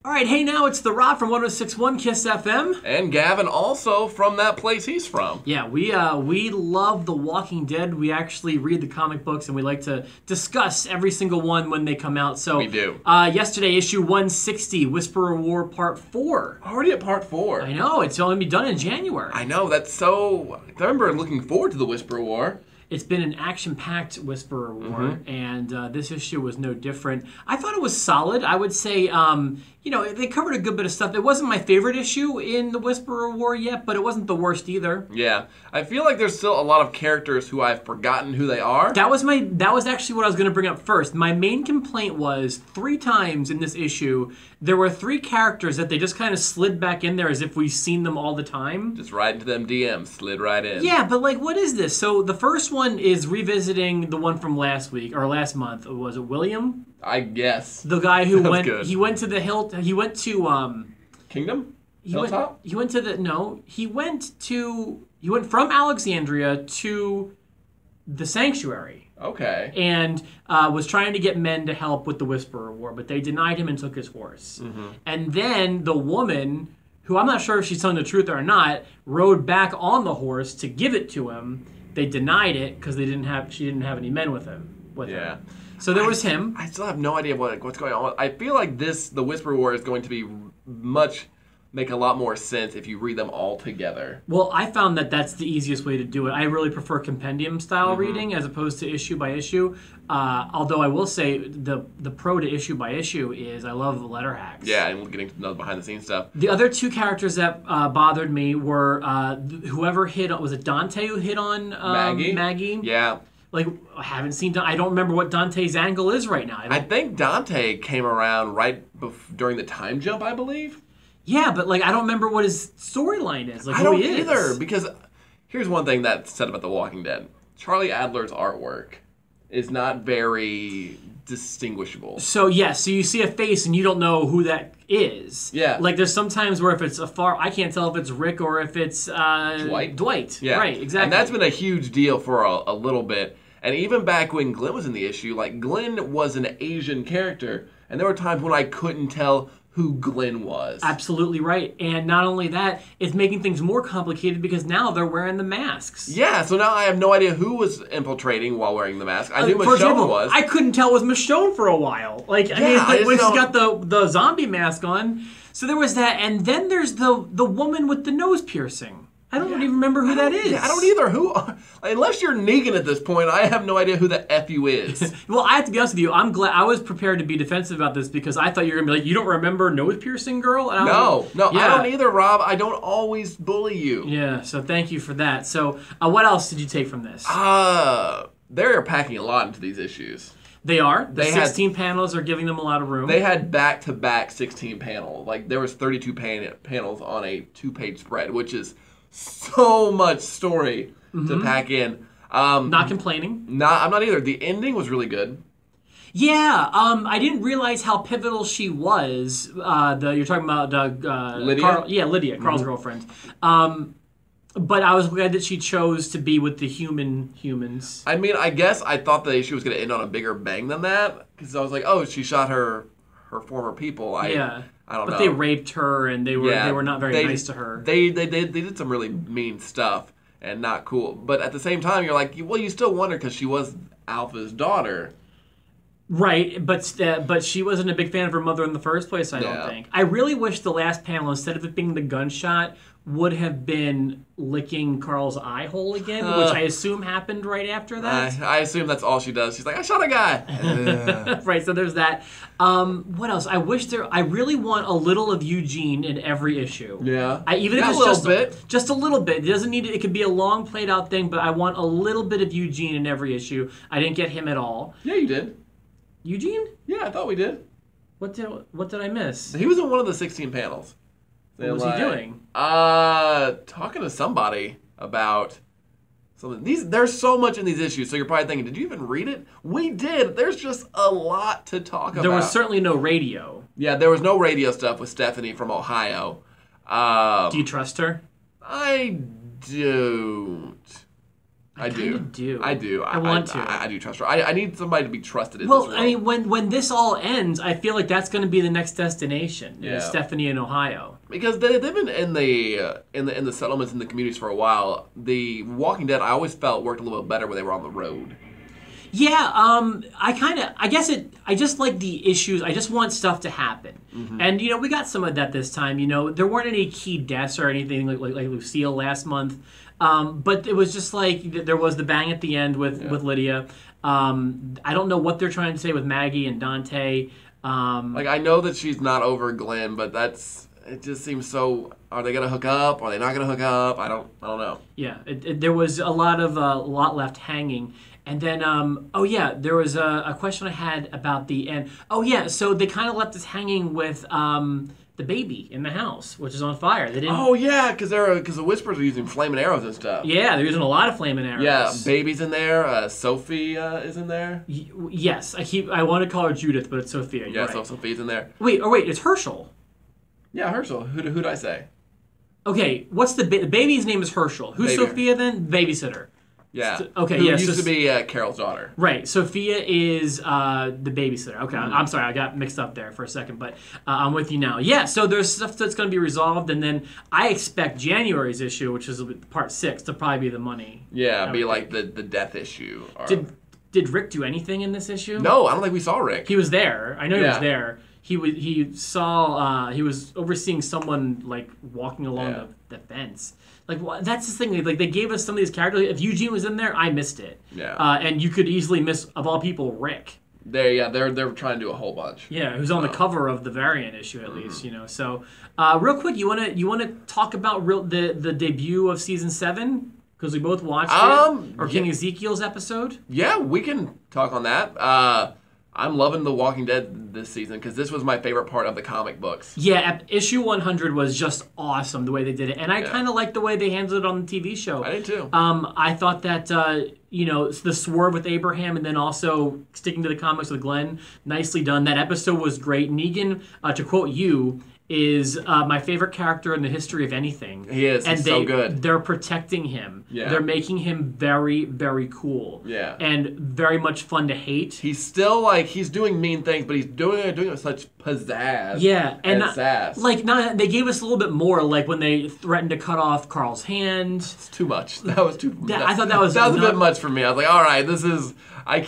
All right, hey now, it's the Rob from 106.1 KISS FM. And Gavin also from that place he's from. Yeah, we love The Walking Dead. We actually read the comic books and we like to discuss every single one when they come out. So we do. Yesterday, issue 160, Whisperer War Part 4. Already at Part 4. I know, it's only be done in January. I know, that's so... I remember looking forward to the Whisperer War. It's been an action-packed Whisperer War, and this issue was no different. I thought it was solid. I would say, they covered a good bit of stuff. It wasn't my favorite issue in the Whisperer War yet, but it wasn't the worst either. Yeah. I feel like there's still a lot of characters who I've forgotten who they are. That was actually what I was going to bring up first. My main complaint was 3 times in this issue, there were 3 characters that they just kind of slid back in there as if we've seen them all the time. Just right into them DMs, slid right in. Yeah, but what is this? So the first one is revisiting the one from last week or last month. Was it William? I guess. The guy who went. Good. He went to the hill. He went to Kingdom? Hilltop? He went from Alexandria to the Sanctuary. Okay. And was trying to get men to help with the Whisperer War, but they denied him and took his horse. And then the woman, who I'm not sure if she's telling the truth or not, rode back on the horse to give it to him. They denied it because she didn't have any men with him. Her. So there was him. I still have no idea what's going on. I feel like the Whisperer War is going to be make a lot more sense if you read them all together. Well, I found that that's the easiest way to do it. I really prefer compendium style reading as opposed to issue by issue. Although I will say the pro to issue by issue is I love the letter hacks. Yeah, and we're getting to know the behind the scenes stuff. The other 2 characters that bothered me were whoever hit on, was it Dante who hit on Maggie? Yeah. I haven't seen. I don't remember what Dante's angle is right now. I think Dante came around during the time jump, I believe. Yeah, but I don't remember what his storyline is. I don't either, because here's one thing that's said about The Walking Dead: Charlie Adler's artwork is not very distinguishable. So you see a face and you don't know who that is. Yeah. There's sometimes where if it's I can't tell if it's Rick or if it's Dwight. Dwight. Yeah. Right. Exactly. And that's been a huge deal for a little bit. And even back when Glenn was in the issue, Glenn was an Asian character, and there were times when I couldn't tell who Glenn was. Absolutely right. And not only that, it's making things more complicated because now they're wearing the masks. Yeah, so now I have no idea who was infiltrating while wearing the mask. I knew Michonne was. I couldn't tell it was Michonne for a while. When she's got the zombie mask on. So there was that, and then there's the woman with the nose piercing. I don't even remember who that is. Yeah, I don't either. Unless you're Negan at this point, I have no idea who the F you is. Well, I have to be honest with you. I'm glad I was prepared to be defensive about this because I thought you were going to be you don't remember nose piercing girl? And no, I don't either, Rob. I don't always bully you. Yeah, so thank you for that. So what else did you take from this? They're packing a lot into these issues. They are. The 16 panels are giving them a lot of room. They had back-to-back 16 panels. There was 32 panels on a 2-page spread, which is so much story to pack in. Not complaining. I'm not either. The ending was really good. Yeah, I didn't realize how pivotal she was. You're talking about Lydia? Lydia, Carl's girlfriend. But I was glad that she chose to be with the humans. I mean, I guess I thought the issue was going to end on a bigger bang than that. Because I was like, oh, she shot her former people. I don't know. But they raped her, and they were not very nice to her. They did some really mean stuff, and not cool. But at the same time, you're like, well, you still wonder because she was Alpha's daughter. Right, but she wasn't a big fan of her mother in the first place, I don't think. I really wish the last panel, instead of it being the gunshot, would have been licking Carl's eye hole again, which I assume happened right after that. I assume that's all she does. She's like, I shot a guy. Right, so there's that. What else? I really want a little of Eugene in every issue. Yeah. Even if it's just a little bit. It doesn't need it could be a long played out thing, but I want a little bit of Eugene in every issue. I didn't get him at all. Yeah, you did. Eugene? Yeah, I thought we did. What did I miss? He was in one of the 16 panels. What was he doing? Talking to somebody about something. There's so much in these issues, so you're probably thinking, did you even read it? We did. There's just a lot to talk about. There was certainly no radio. Yeah, there was no radio stuff with Stephanie from Ohio. Do you trust her? I don't. I do. do. I do. I want to. I do trust her. I need somebody to be trusted in this world. Well, I mean, when this all ends, I feel like that's going to be the next destination. Yeah. Stephanie in Ohio. Because they've been in the settlements in the communities for a while. The Walking Dead, I always felt worked a little bit better when they were on the road. Yeah, I just like the issues. I just want stuff to happen. Mm-hmm. And, we got some of that this time. There weren't any key deaths or anything like Lucille last month. But it was just like there was the bang at the end with Lydia. I don't know what they're trying to say with Maggie and Dante. I know that she's not over Glenn, but it just seems so. Are they gonna hook up? Are they not gonna hook up? I don't know. Yeah, there was a lot left hanging. And then, there was a question I had about the end. Oh, yeah, so they kind of left us hanging with the baby in the house, which is on fire. They didn't. Oh, yeah, because the Whispers are using flaming arrows and stuff. Yeah, they're using a lot of flaming arrows. Yeah, baby's in there. Sophie is in there. Yes, I want to call her Judith, but it's Sophia. Yeah, right. so Sophie's in there. Wait, it's Herschel. Yeah, Herschel. Who'd I say? Okay, what's the baby's name is Herschel. Who's Baby. Sophia then? Babysitter. Yeah. Okay. Who Yeah. used to be Carol's daughter. Right. Sophia is the babysitter. Okay. Mm-hmm. I'm sorry. I got mixed up there for a second, but I'm with you now. Yeah. So there's stuff that's going to be resolved, and then I expect January's issue, which is part 6, to probably be the money. Yeah, be like the death issue. Or... Did Rick do anything in this issue? No, I don't think we saw Rick. He was there. I know he was there. He was overseeing someone like walking along the fence. Like that's the thing. Like they gave us some of these characters. If Eugene was in there, I missed it. Yeah. And you could easily miss, of all people, Rick. They're trying to do a whole bunch. Yeah, who's on the cover of the variant issue at least, So, real quick, you wanna talk about the debut of season 7 because we both watched it, or King Ezekiel's episode. Yeah, we can talk on that. I'm loving The Walking Dead this season because this was my favorite part of the comic books. Yeah, issue 100 was just awesome the way they did it, and I kind of liked the way they handled it on the TV show. I did too. I thought that the swerve with Abraham and then also sticking to the comics with Glenn, nicely done. That episode was great. Negan, to quote you, is my favorite character in the history of anything. He is. He's so good. They're protecting him. Yeah. They're making him very, very cool. Yeah. And very much fun to hate. He's still he's doing mean things, but he's doing it with such pizzazz. Yeah, and sass. They gave us a little bit more, like when they threatened to cut off Carl's hand. It's too much. That was too. I thought that was a bit much for me. I was like, all right, I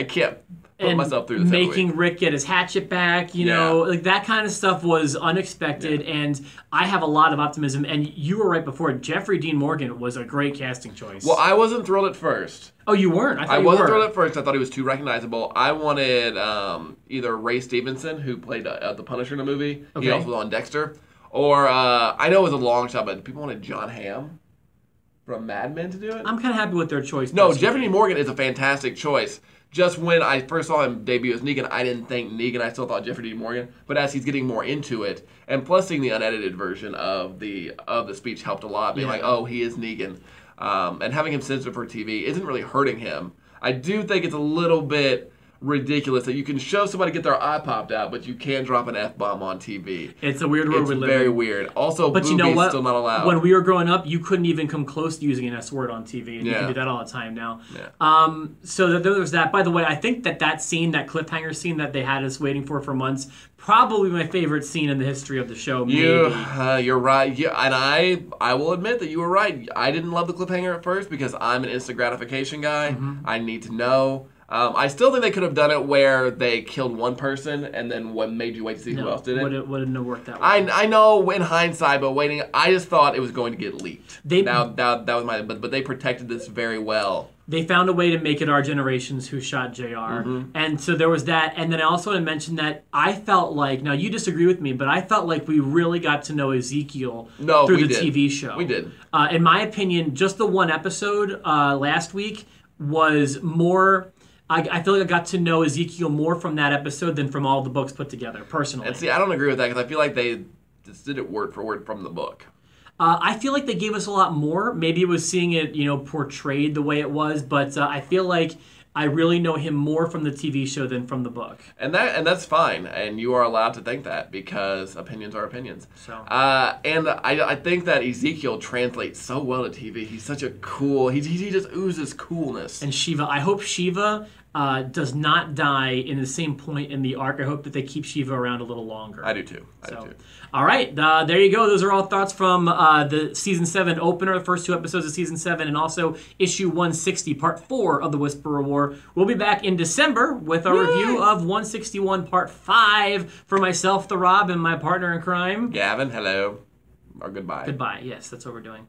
can't. Put myself through this making Rick get his hatchet back, like that kind of stuff was unexpected, and I have a lot of optimism. And you were right before. Jeffrey Dean Morgan was a great casting choice. Well, I wasn't thrilled at first. Oh, you weren't? I wasn't thrilled at first. I thought he was too recognizable. I wanted either Ray Stevenson, who played the Punisher in the movie. Okay. He also was on Dexter. Or, I know it was a long shot, but people wanted John Hamm from Mad Men to do it. I'm kind of happy with their choice. No, Jeffrey Dean Morgan is a fantastic choice. Just when I first saw him debut as Negan, I didn't think Negan. I still thought Jeffrey Dean Morgan. But as he's getting more into it, and plus seeing the unedited version of the speech helped a lot. Being like, oh, he is Negan. And having him censored for TV isn't really hurting him. I do think it's a little bit ridiculous that you can show somebody get their eye popped out, but you can't drop an F-bomb on TV. It's a weird world we live in. It's very weird. Also, but you know what? Still not allowed. When we were growing up, you couldn't even come close to using an S-word on TV, and you can do that all the time now. Yeah. So there was that. By the way, I think that scene, that cliffhanger scene that they had us waiting for months, probably my favorite scene in the history of the show. You're right. Yeah, and I will admit that you were right. I didn't love the cliffhanger at first because I'm an instant gratification guy. Mm-hmm. I need to know. I still think they could have done it where they killed one person and then made you wait to see who else did it. Wouldn't have worked that way. I know in hindsight, but waiting, I just thought it was going to get leaked. That was my. But they protected this very well. They found a way to make it our generations who shot JR. Mm-hmm. And so there was that. And then I also want to mention that I felt like, now you disagree with me, but I felt like we really got to know Ezekiel through the TV show. We did. In my opinion, just the one episode last week was more... I feel like I got to know Ezekiel more from that episode than from all the books put together, personally. And see, I don't agree with that because I feel like they just did it word for word from the book. I feel like they gave us a lot more. Maybe it was seeing it, portrayed the way it was, but I feel like I really know him more from the TV show than from the book. And that's fine, and you are allowed to think that because opinions are opinions. So, and I think that Ezekiel translates so well to TV. He's such a cool. He just oozes coolness. And Shiva, I hope Shiva does not die in the same point in the arc. I hope that they keep Shiva around a little longer. I do too. I do too. All right, there you go. Those are all thoughts from the Season 7 opener, the first 2 episodes of Season 7, and also issue 160, Part 4 of the Whisperer War. We'll be back in December with our review of 161, Part 5 for myself, the Rob, and my partner in crime. Gavin, hello. Or goodbye. Goodbye, yes, that's what we're doing.